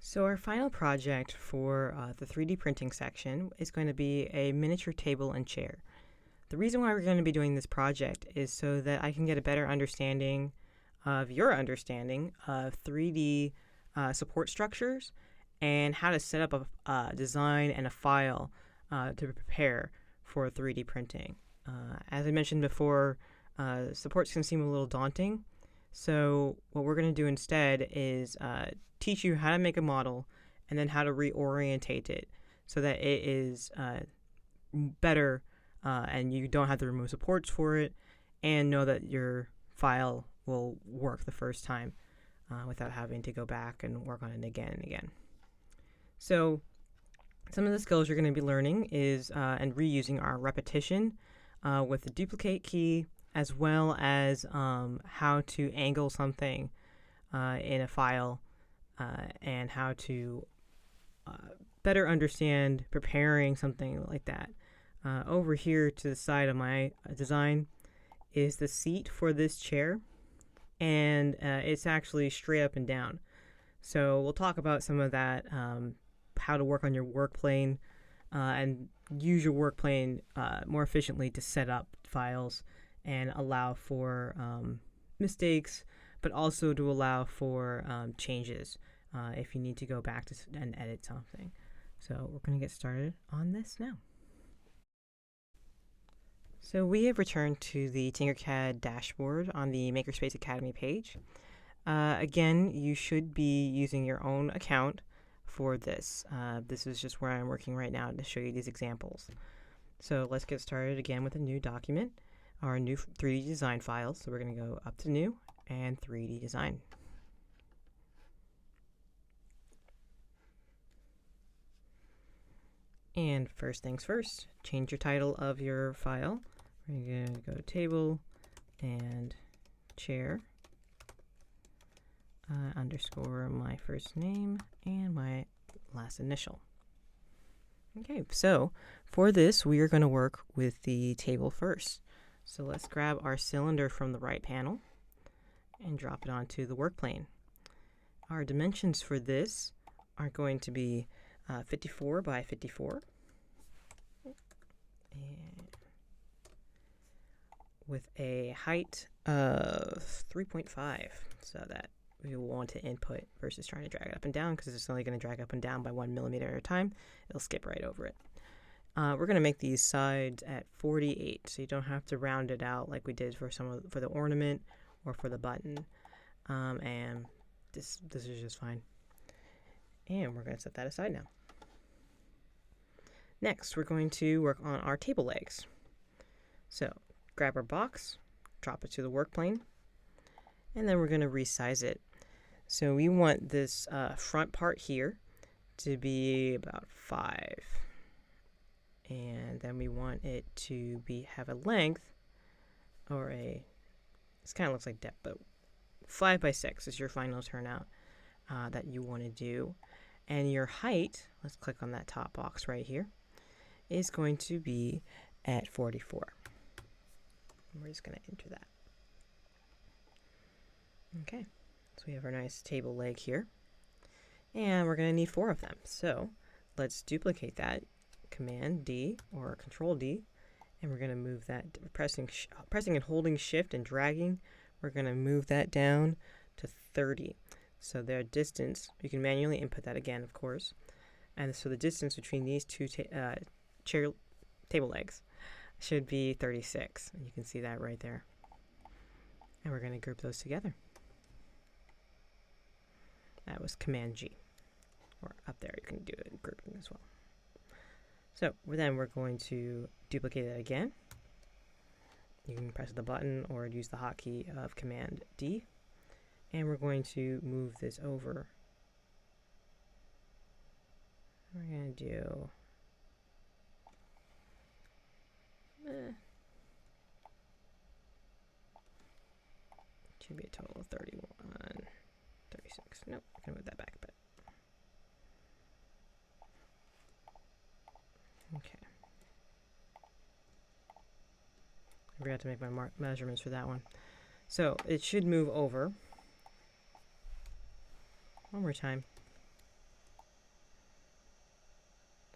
So our final project for the 3D printing section is going to be a miniature table and chair. The reason why we're going to be doing this project is so that I can get a better understanding of your understanding of 3D support structures and how to set up a design and a file to prepare for 3D printing. As I mentioned before, supports can seem a little daunting. So what we're going to do instead is teach you how to make a model and then how to reorientate it so that it is better and you don't have to remove supports for it, and know that your file will work the first time without having to go back and work on it again and again. So some of the skills you're going to be learning is and reusing our repetition with the duplicate key, as well as how to angle something in a file and how to better understand preparing something like that. Over here to the side of my design is the seat for this chair, and it's actually straight up and down. So we'll talk about some of that, how to work on your work plane and use your work plane more efficiently to set up files and allow for mistakes, but also to allow for changes if you need to go back to and edit something. So we're going to get started on this now. So we have returned to the Tinkercad dashboard on the Makerspace Academy page. Again, you should be using your own account for this. This is just where I'm working right now to show you these examples. So let's get started again with a new document, our new 3D design files. So we're going to go up to New and 3D Design. And first things first, change your title of your file. We're going to go Table and Chair underscore my first name and my last initial. Okay, so for this, we are going to work with the table first. So let's grab our cylinder from the right panel and drop it onto the work plane. Our dimensions for this are going to be 54 by 54. And with a height of 3.5, so that we will want to input versus trying to drag it up and down, because it's only going to drag up and down by 1 millimeter at a time. It'll skip right over it. We're going to make these sides at 48, so you don't have to round it out like we did for for the ornament or for the button. And this is just fine. And we're going to set that aside now. Next, we're going to work on our table legs. So grab our box, drop it to the work plane, and then we're going to resize it. So we want this front part here to be about 5. And then we want it to have a length, or this kind of looks like depth, but 5 by 6 is your final turnout that you want to do. And your height, let's click on that top box right here, is going to be at 44. And we're just going to enter that. Okay, so we have our nice table leg here. And we're going to need 4 of them. So let's duplicate that. Command D or Control D, and we're going to move that, pressing and holding Shift and dragging, we're going to move that down to 30. So their distance, you can manually input that again, of course. And so the distance between these two table legs should be 36. And you can see that right there. And we're going to group those together. That was Command G. Or up there, you can do it in grouping as well. So then we're going to duplicate it again. You can press the button or use the hotkey of Command D. And we're going to move this over. We're going to do should be a total of 31, 36. Nope, I'm going to move that back a bit. Okay. I forgot to make my measurements for that one. So it should move over. One more time.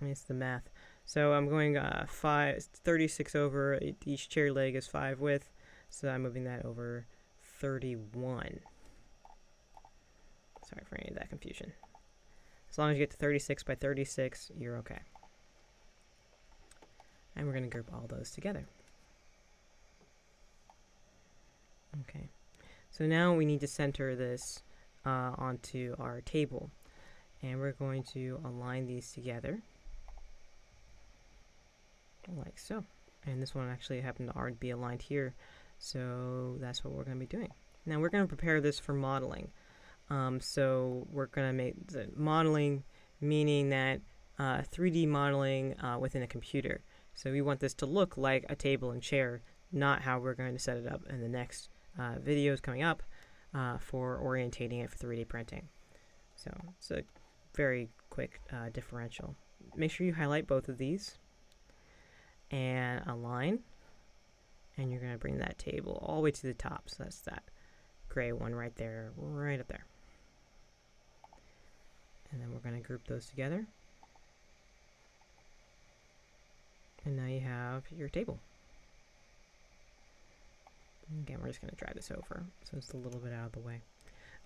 It's the math. So I'm going 36 over. Each chair leg is 5 width. So I'm moving that over 31. Sorry for any of that confusion. As long as you get to 36 by 36, you're okay. And we're going to group all those together. Okay. So now we need to center this onto our table. And we're going to align these together. Like so. And this one actually happened to already be aligned here. So that's what we're going to be doing. Now we're going to prepare this for modeling. So we're going to make the modeling, meaning that 3D modeling within a computer. So we want this to look like a table and chair, not how we're going to set it up in the next videos coming up for orientating it for 3D printing. So it's a very quick differential. Make sure you highlight both of these and align, and you're going to bring that table all the way to the top. So that's that gray one right there, right up there. And then we're going to group those together. And now you have your table. Again, we're just going to drag this over so it's a little bit out of the way.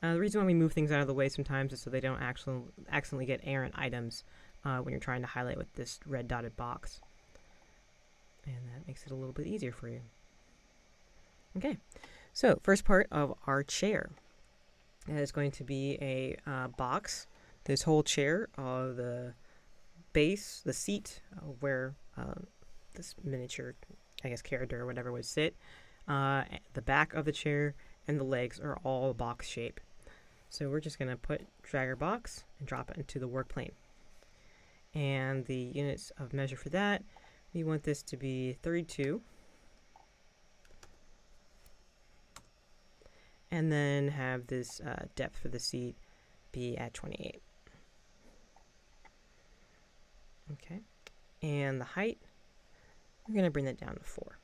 The reason why we move things out of the way sometimes is so they don't accidentally get errant items when you're trying to highlight with this red dotted box. And that makes it a little bit easier for you. Okay, so first part of our chair is going to be a box. This whole chair, the base, the seat, where this miniature, I guess, character or whatever would sit, the back of the chair, and the legs are all box shape. So we're just going to drag our box and drop it into the work plane. And the units of measure for that, we want this to be 32. And then have this depth for the seat be at 28. Okay. And the height, we're going to bring that down to 4.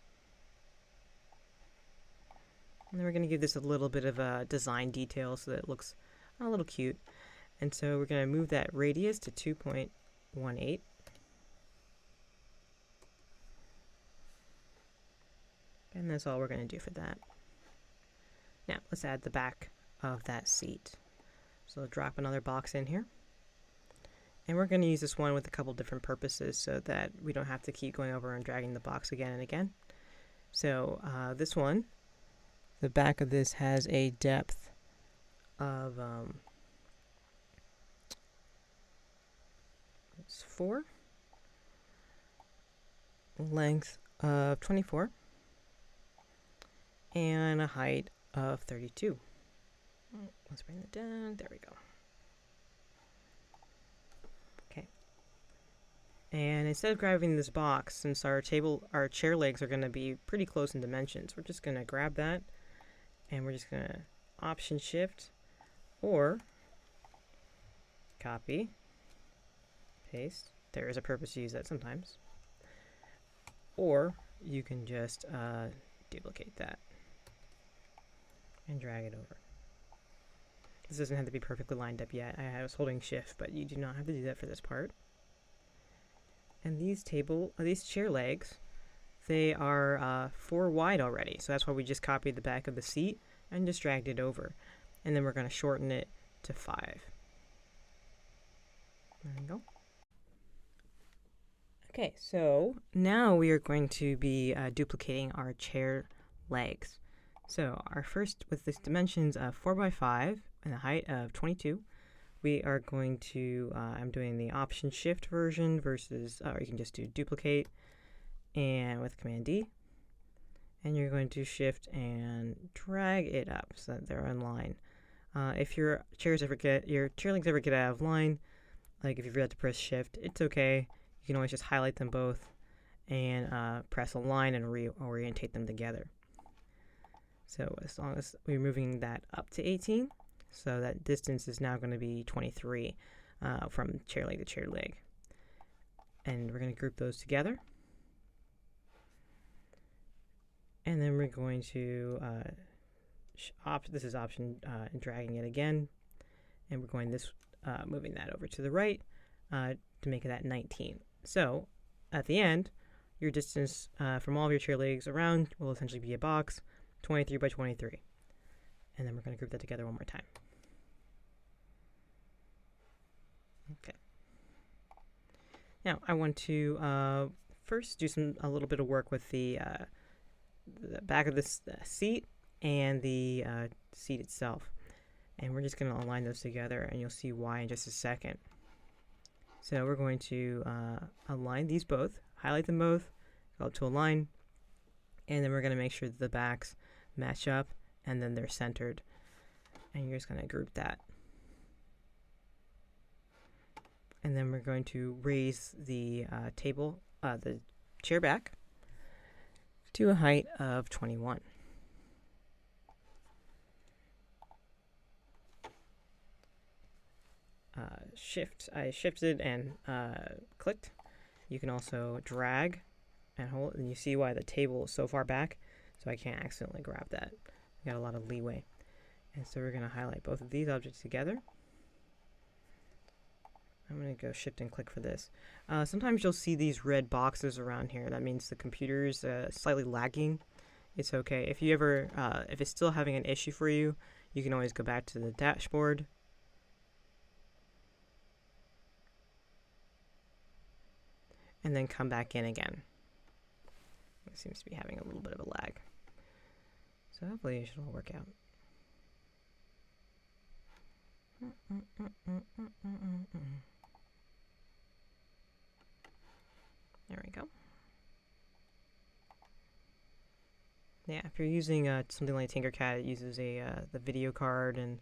And then we're going to give this a little bit of a design detail so that it looks a little cute. And so we're going to move that radius to 2.18. And that's all we're going to do for that. Now, let's add the back of that seat. So drop another box in here. And we're going to use this one with a couple different purposes so that we don't have to keep going over and dragging the box again and again. So this one, the back of this has a depth of 4, length of 24, and a height of 32. Let's bring that down. There we go. Okay. And instead of grabbing this box, since our chair legs are going to be pretty close in dimensions, we're just going to grab that and we're just going to Option Shift or copy, paste. There is a purpose to use that sometimes. Or you can just duplicate that and drag it over. This doesn't have to be perfectly lined up yet. I was holding Shift, but you do not have to do that for this part. And these chair legs, they are 4 wide already, so that's why we just copied the back of the seat and just dragged it over. And then we're going to shorten it to 5. There we go. Okay, so now we are going to be duplicating our chair legs. So our first, with this dimensions of 4 by 5 and a height of 22, we are going to, I'm doing the Option Shift version versus, or you can just do duplicate and with Command D. And you're going to shift and drag it up so that they're in line. If your chair legs ever get out of line, like if you forget to press Shift, it's okay. You can always just highlight them both and press Align and reorientate them together. So as long as we're moving that up to 18, so that distance is now going to be 23 from chair leg to chair leg. And we're going to group those together. And then we're going to, this is option, and dragging it again. And we're going moving that over to the right. to make that 19. So at the end, your distance from all of your chair legs around will essentially be a box, 23 by 23. And then we're going to group that together one more time. Okay. Now I want to first do a little bit of work with the back of this seat and the seat itself. And we're just going to align those together, and you'll see why in just a second. So we're going to align these both, highlight them both, go up to align, and then we're going to make sure that the backs match up and then they're centered. And you're just going to group that. And then we're going to raise the the chair back to a height of 21. I shifted and clicked. You can also drag and hold, and you see why the table is so far back, so I can't accidentally grab that. I got a lot of leeway. And so we're going to highlight both of these objects together. I'm going to go shift and click for this. Sometimes you'll see these red boxes around here. That means the computer's slightly lagging. It's okay. If you ever, if it's still having an issue for you, you can always go back to the dashboard. And then come back in again. It seems to be having a little bit of a lag. So hopefully it should all work out. There we go. Yeah, if you're using something like Tinkercad, it uses the video card, and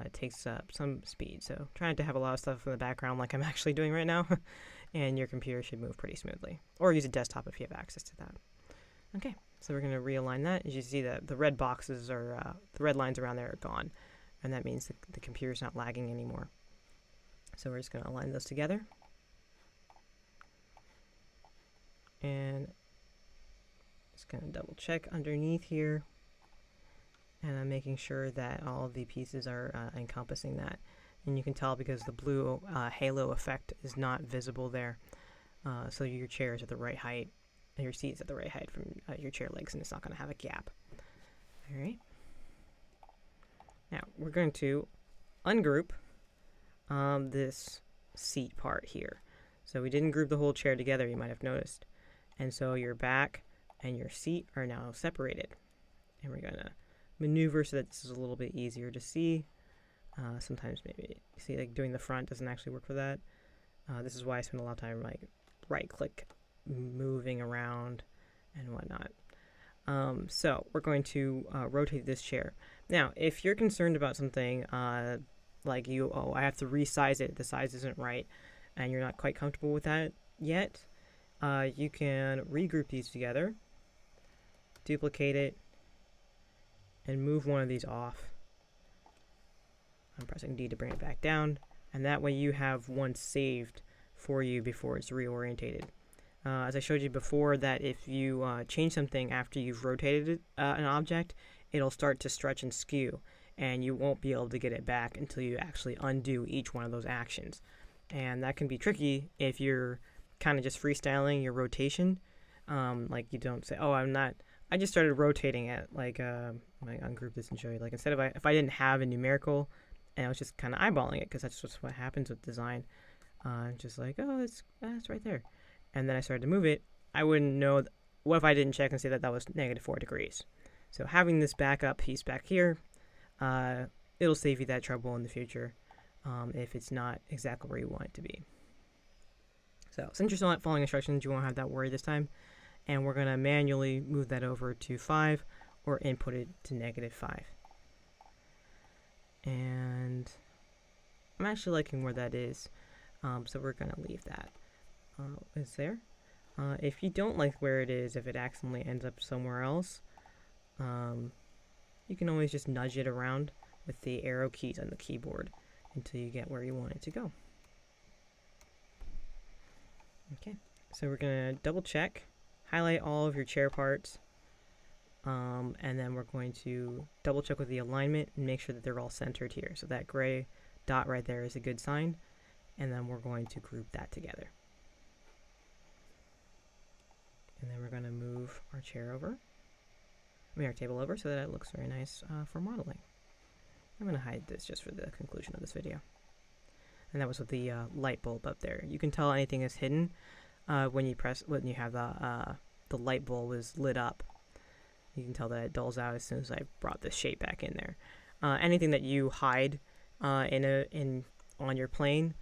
it takes up some speed. So trying to have a lot of stuff in the background like I'm actually doing right now, and your computer should move pretty smoothly. Or use a desktop if you have access to that. Okay, so we're going to realign that. As you see, the red boxes are, the red lines around there are gone, and that means the computer's not lagging anymore. So we're just going to align those together. And just going to double check underneath here, and I'm making sure that all of the pieces are encompassing that. And you can tell because the blue halo effect is not visible there. So your chair is at the right height, and your seat is at the right height from your chair legs, and it's not going to have a gap. All right. Now we're going to ungroup this seat part here. So we didn't group the whole chair together, you might have noticed. And so your back and your seat are now separated. And we're going to maneuver so that this is a little bit easier to see. Sometimes maybe, see, like doing the front doesn't actually work for that. This is why I spend a lot of time like right-click, moving around and whatnot. So we're going to rotate this chair. Now, if you're concerned about something like I have to resize it, the size isn't right, and you're not quite comfortable with that yet, you can regroup these together, duplicate it, and move one of these off. I'm pressing D to bring it back down, and that way you have one saved for you before it's reorientated. As I showed you before, that if you change something after you've rotated it, an object, it'll start to stretch and skew, and you won't be able to get it back until you actually undo each one of those actions. And that can be tricky if you're kind of just freestyling your rotation. Like you don't say, oh, I just started rotating it. Like, I ungroup this and show you. Like, instead of, if I didn't have a numerical, and I was just kind of eyeballing it, because that's just what happens with design. Just like, oh, it's right there. And then I started to move it, I wouldn't know, what if I didn't check and say that that was -4 degrees? So having this backup piece back here, it'll save you that trouble in the future if it's not exactly where you want it to be. So since you're still not following instructions, you won't have that worry this time. And we're going to manually move that over to 5 or input it to -5. And I'm actually liking where that is, so we're going to leave that. Is there. If you don't like where it is, if it accidentally ends up somewhere else, you can always just nudge it around with the arrow keys on the keyboard until you get where you want it to go. Okay, so we're going to double check, highlight all of your chair parts, and then we're going to double check with the alignment and make sure that they're all centered here. So that gray dot right there is a good sign. and then we're going to group that together. And then we're going to move our chair over, our table over, so that it looks very nice for modeling. I'm going to hide this just for the conclusion of this video. And that was with the light bulb up there. You can tell anything is hidden when you have the light bulb is lit up. You can tell that it dulls out as soon as I brought this shape back in there. Anything that you hide on your plane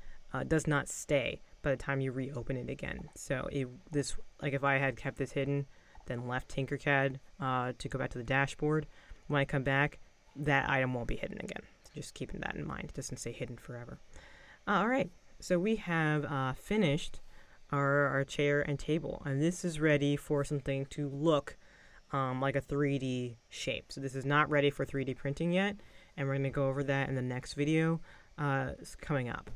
does not stay by the time you reopen it again. So if I had kept this hidden, then left Tinkercad to go back to the dashboard, when I come back, that item won't be hidden again. Just keeping that in mind. It doesn't stay hidden forever. All right, so we have finished our chair and table, and this is ready for something to look like a 3D shape. So this is not ready for 3D printing yet, and we're going to go over that in the next video coming up.